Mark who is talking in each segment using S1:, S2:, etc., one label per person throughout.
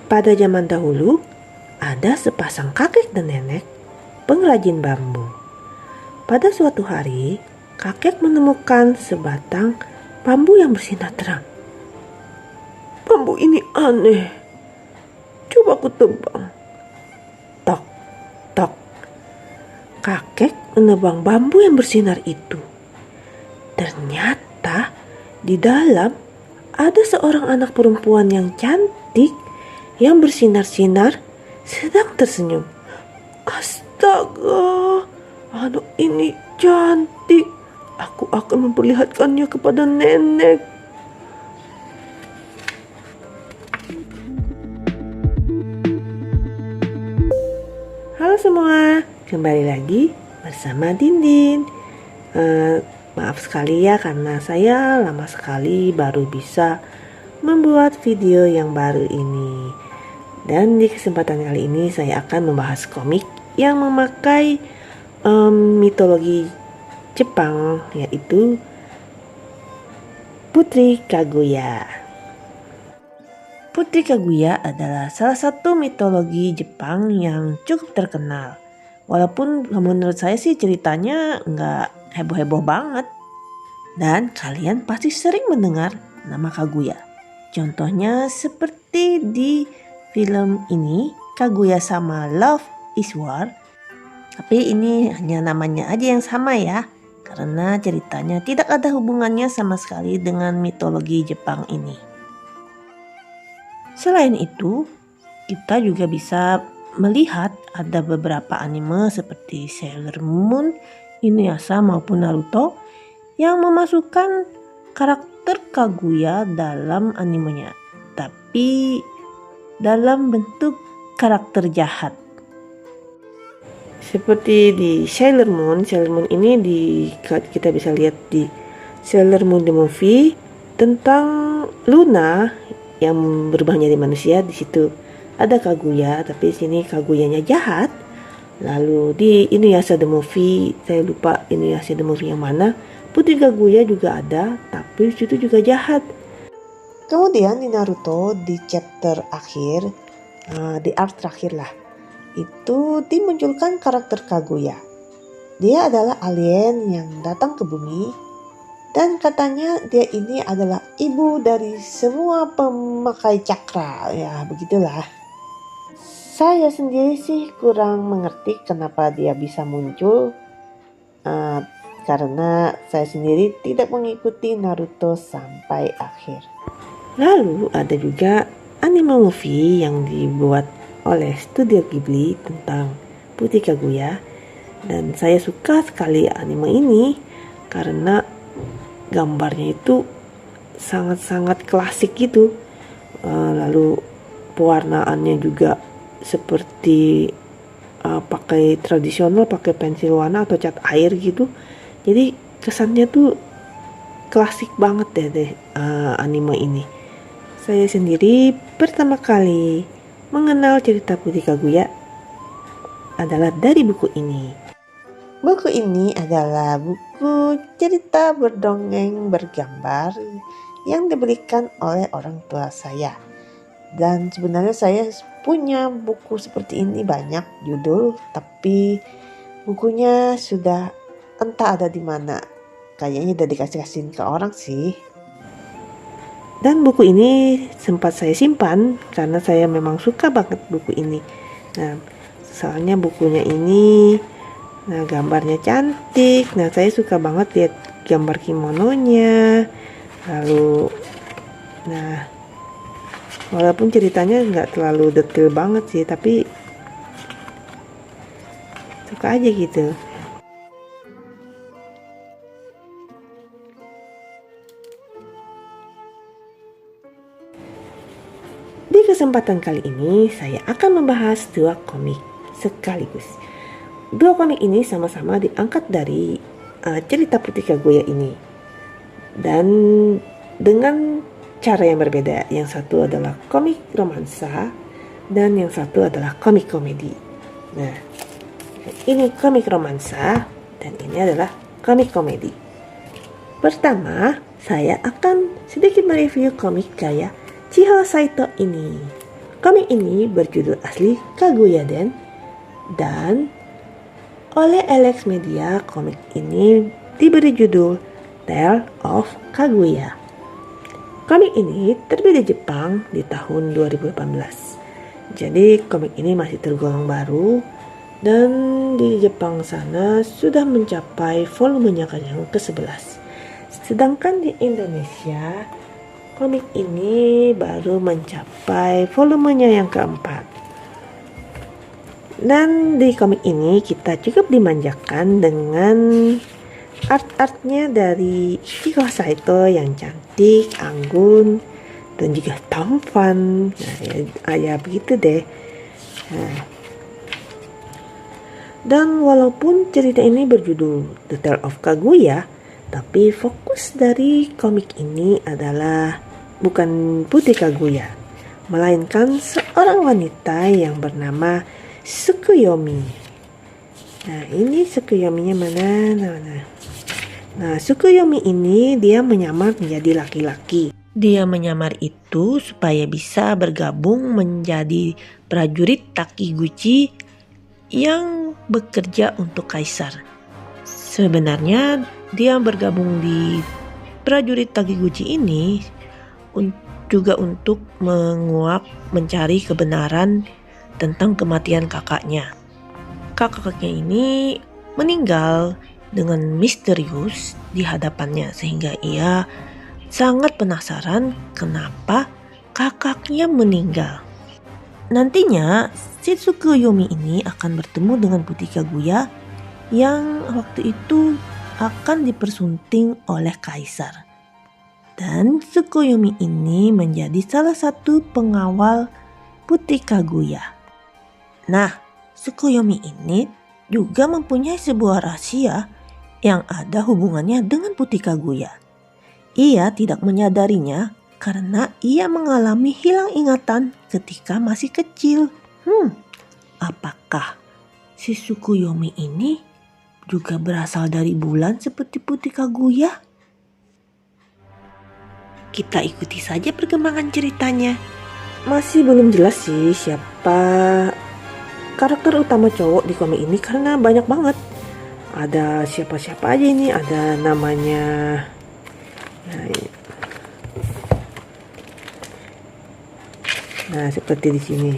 S1: Pada zaman dahulu, ada sepasang kakek dan nenek pengrajin bambu. Pada suatu hari, kakek menemukan sebatang bambu yang bersinar terang. "Bambu ini aneh, coba aku tebang." Tok, tok. Kakek menebang bambu yang bersinar itu. Ternyata di dalam ada seorang anak perempuan yang cantik yang bersinar-sinar sedang tersenyum. "Astaga, anak ini cantik. Aku akan memperlihatkannya kepada nenek." Halo semua, kembali lagi bersama Dindin. Maaf sekali ya karena saya lama sekali baru bisa membuat video yang baru ini. Dan di kesempatan kali ini saya akan membahas komik yang memakai mitologi Jepang, yaitu Putri Kaguya. Putri Kaguya adalah salah satu mitologi Jepang yang cukup terkenal. Walaupun menurut saya sih ceritanya nggak heboh-heboh banget. Dan kalian pasti sering mendengar nama Kaguya. Contohnya seperti di film ini, Kaguya sama Love is War. Tapi ini hanya namanya aja yang sama ya. Karena ceritanya tidak ada hubungannya sama sekali dengan mitologi Jepang ini. Selain itu, kita juga bisa melihat ada beberapa anime seperti Sailor Moon, Inuyasha maupun Naruto yang memasukkan karakter Kaguya dalam animenya, tapi dalam bentuk karakter jahat. Seperti di Sailor Moon ini kita bisa lihat di Sailor Moon the Movie tentang Luna yang berubah menjadi manusia. Di situ ada Kaguya, tapi sini Kaguyanya jahat. Lalu di Inuyasha the Movie, saya lupa Inuyasha the Movie yang mana, Putri Kaguya juga ada, tapi situ juga jahat. Kemudian di Naruto di chapter akhir, di arc terakhir lah, itu dimunculkan karakter Kaguya. Dia adalah alien yang datang ke bumi dan katanya dia ini adalah ibu dari semua pemakai cakra. Ya begitulah. Saya sendiri sih kurang mengerti kenapa dia bisa muncul. Karena saya sendiri tidak mengikuti Naruto sampai akhir. Lalu ada juga anime movie yang dibuat oleh Studio Ghibli tentang Putri Kaguya. Dan saya suka sekali anime ini karena gambarnya itu sangat-sangat klasik gitu. Lalu pewarnaannya juga seperti pakai tradisional, pakai pensil warna atau cat air gitu. Jadi kesannya tuh klasik banget deh anime ini. Saya sendiri pertama kali mengenal cerita Putri Kaguya adalah dari buku ini. Buku ini adalah buku cerita berdongeng bergambar yang dibelikan oleh orang tua saya. Dan sebenarnya saya punya buku seperti ini banyak judul, tapi bukunya sudah entah ada di mana. Kayaknya udah dikasih-kasihin ke orang sih. Dan buku ini sempat saya simpan karena saya memang suka banget buku ini. Nah, soalnya bukunya ini, nah gambarnya cantik. Nah, saya suka banget lihat gambar kimononya. Lalu, nah, walaupun ceritanya nggak terlalu detail banget sih, tapi suka aja gitu. Di kesempatan kali ini saya akan membahas dua komik sekaligus. Dua komik ini sama-sama diangkat dari cerita Putri Kaguya ini. Dan dengan cara yang berbeda. Yang satu adalah komik romansa dan yang satu adalah komik komedi. Nah, ini komik romansa dan ini adalah komik komedi. Pertama, saya akan sedikit mereview komik gaya Chiho Saito ini. Komik ini berjudul asli Kaguya-den dan oleh Alex Media komik ini diberi judul Tale of Kaguya. Komik ini terbit di Jepang di tahun 2018. Jadi komik ini masih tergolong baru dan di Jepang sana sudah mencapai volumenya yang ke-11. Sedangkan di Indonesia komik ini baru mencapai volumenya yang keempat. Dan di komik ini kita cukup dimanjakan dengan art-artnya dari Hiko Saito yang cantik, anggun, dan juga tampan. Nah, ya begitu deh. Nah. Dan walaupun cerita ini berjudul The Tale of Kaguya, tapi fokus dari komik ini adalah bukan Putri Kaguya, melainkan seorang wanita yang bernama Tsukuyomi. Nah, ini Tsukuyominya mana? Nah, Tsukuyomi ini dia menyamar menjadi laki-laki. Dia menyamar itu supaya bisa bergabung menjadi prajurit Takiguchi yang bekerja untuk kaisar. Sebenarnya dia bergabung di prajurit Takiguchi ini juga untuk mencari kebenaran tentang kematian kakaknya. Kakaknya ini meninggal dengan misterius di hadapannya sehingga ia sangat penasaran kenapa kakaknya meninggal. Nantinya si Tsukuyomi ini akan bertemu dengan Putri Kaguya yang waktu itu akan dipersunting oleh kaisar. Dan Tsukuyomi ini menjadi salah satu pengawal Putri Kaguya. Nah, Tsukuyomi ini juga mempunyai sebuah rahasia yang ada hubungannya dengan Putri Kaguya. Ia tidak menyadarinya karena ia mengalami hilang ingatan ketika masih kecil. Apakah si Tsukuyomi ini juga berasal dari bulan seperti Putri Kaguya? Kita ikuti saja perkembangan ceritanya. Masih belum jelas sih siapa karakter utama cowok di komik ini karena banyak banget. Ada siapa-siapa aja ini, ada namanya. Nah, seperti di sini.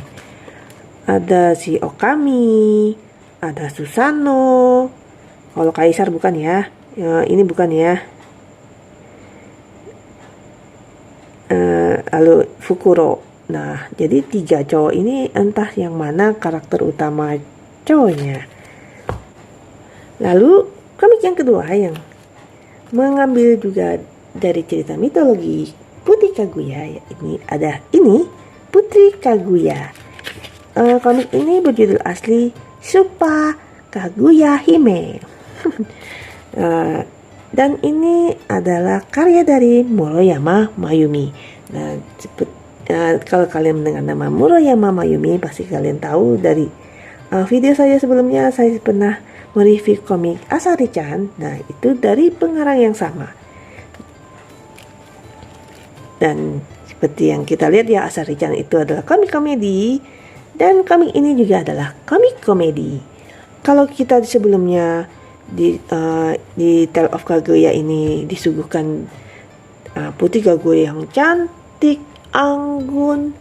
S1: Ada si Okami, ada Susano. Kalau kaisar bukan ya. Ini bukan ya. Lalu Fukuro. Nah, jadi 3 cowok ini entah yang mana karakter utama cowoknya. Lalu komik yang kedua yang mengambil juga dari cerita mitologi Putri Kaguya, ini Putri Kaguya. Komik ini berjudul asli Suppa Kaguya Hime. Dan ini adalah karya dari Muroyama Mayumi. Nah, kalau kalian mendengar nama Muroyama Mayumi, pasti kalian tahu dari video saya sebelumnya. Saya pernah mereview komik Asari-chan. Nah, itu dari pengarang yang sama. Dan seperti yang kita lihat ya, Asari-chan itu adalah komik komedi. Dan komik ini juga adalah komik komedi. Kalau kita sebelumnya di Tale of Kaguya ini disuguhkan Putri Kaguya yang cantik, anggun.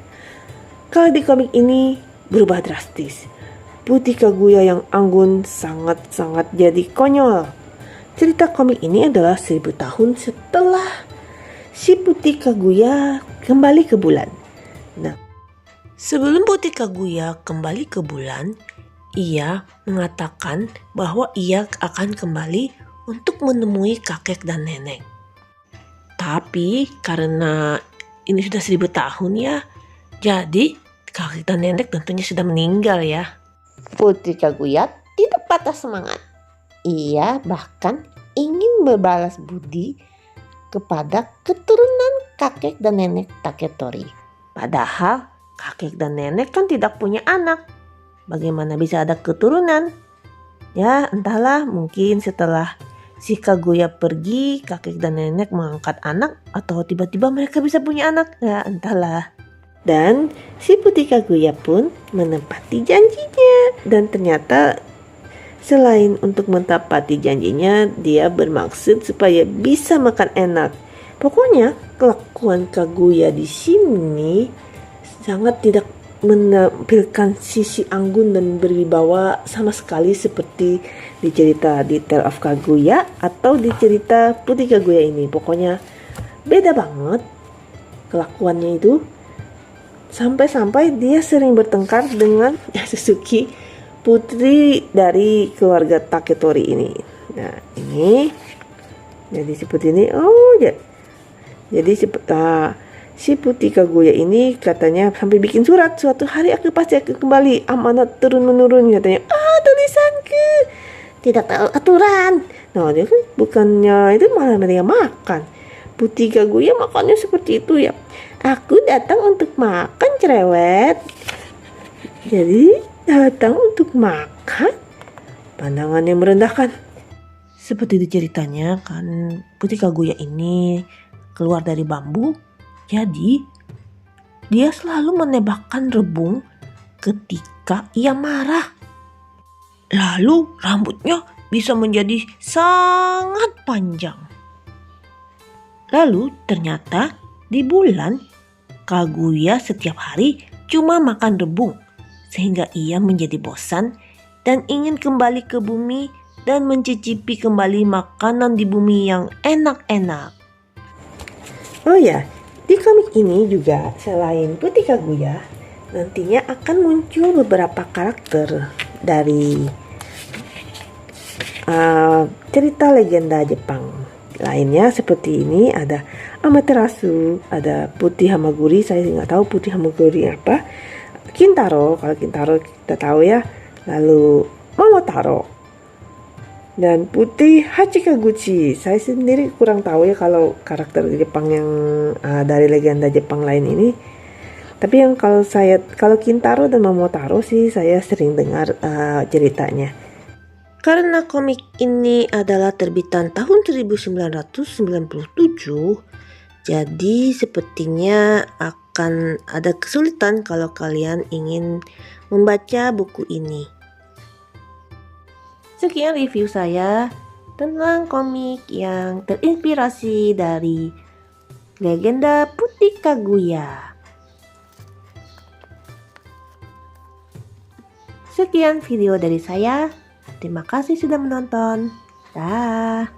S1: Kalau di komik ini berubah drastis. Putri Kaguya yang anggun sangat-sangat jadi konyol. Cerita komik ini adalah 1000 tahun setelah si Putri Kaguya kembali ke bulan. Nah, sebelum Putri Kaguya kembali ke bulan, ia mengatakan bahwa ia akan kembali untuk menemui kakek dan nenek. Tapi karena ini sudah 1000 tahun ya, jadi kakek dan nenek tentunya sudah meninggal ya.
S2: Putri Kaguya tidak patah semangat. Ia bahkan ingin berbalas budi kepada keturunan kakek dan nenek Taketori.
S1: Padahal kakek dan nenek kan tidak punya anak. Bagaimana bisa ada keturunan? Ya, entahlah, mungkin setelah si Kaguya pergi, kakek dan nenek mengangkat anak, atau tiba-tiba mereka bisa punya anak. Ya, entahlah. Dan si Putih Kaguya pun menepati janjinya. Dan ternyata selain untuk menepati janjinya, dia bermaksud supaya bisa makan enak. Pokoknya kelakuan Kaguya di sini sangat tidak menampilkan sisi anggun dan berwibawa sama sekali seperti di cerita di Tale of Kaguya atau di cerita Putih Kaguya ini. Pokoknya beda banget kelakuannya itu. Sampai-sampai dia sering bertengkar dengan Suzuki, putri dari keluarga Taketori ini. Nah, ini jadi seperti ini. Oh ya. Jadi si Putih Kaguya ini katanya sampai bikin surat, suatu hari aku pasti akan kembali, amanat turun menurun katanya. Tulisanku tidak tahu aturan. Nah, dia kan bukannya itu malah dia makan. Putih Kaguya makannya seperti itu ya. Aku datang untuk makan, cerewet. Jadi datang untuk makan. Pandangan yang merendahkan. Seperti di ceritanya kan, Putih Kaguya ini keluar dari bambu. Jadi dia selalu menebakkan rebung ketika ia marah. Lalu rambutnya bisa menjadi sangat panjang. Lalu ternyata di bulan, Kaguya setiap hari cuma makan rebung, sehingga ia menjadi bosan dan ingin kembali ke bumi dan mencicipi kembali makanan di bumi yang enak-enak. Oh ya, di komik ini juga selain Putih Kaguya, nantinya akan muncul beberapa karakter dari cerita legenda Jepang lainnya. Seperti ini ada Amaterasu, ada Putih Hamaguri, saya nggak tahu Putih Hamaguri apa. Kintaro, kalau Kintaro kita tahu ya. Lalu Momotaro dan Putih Hachikaguchi. Saya sendiri kurang tahu ya kalau karakter Jepang yang dari legenda Jepang lain ini. Tapi yang kalau Kintaro dan Momotaro sih saya sering dengar ceritanya. Karena komik ini adalah terbitan tahun 1997, jadi sepertinya akan ada kesulitan kalau kalian ingin membaca buku ini. Sekian review saya tentang komik yang terinspirasi dari legenda Putih Kaguya. Sekian video dari saya. Terima kasih sudah menonton. Dah.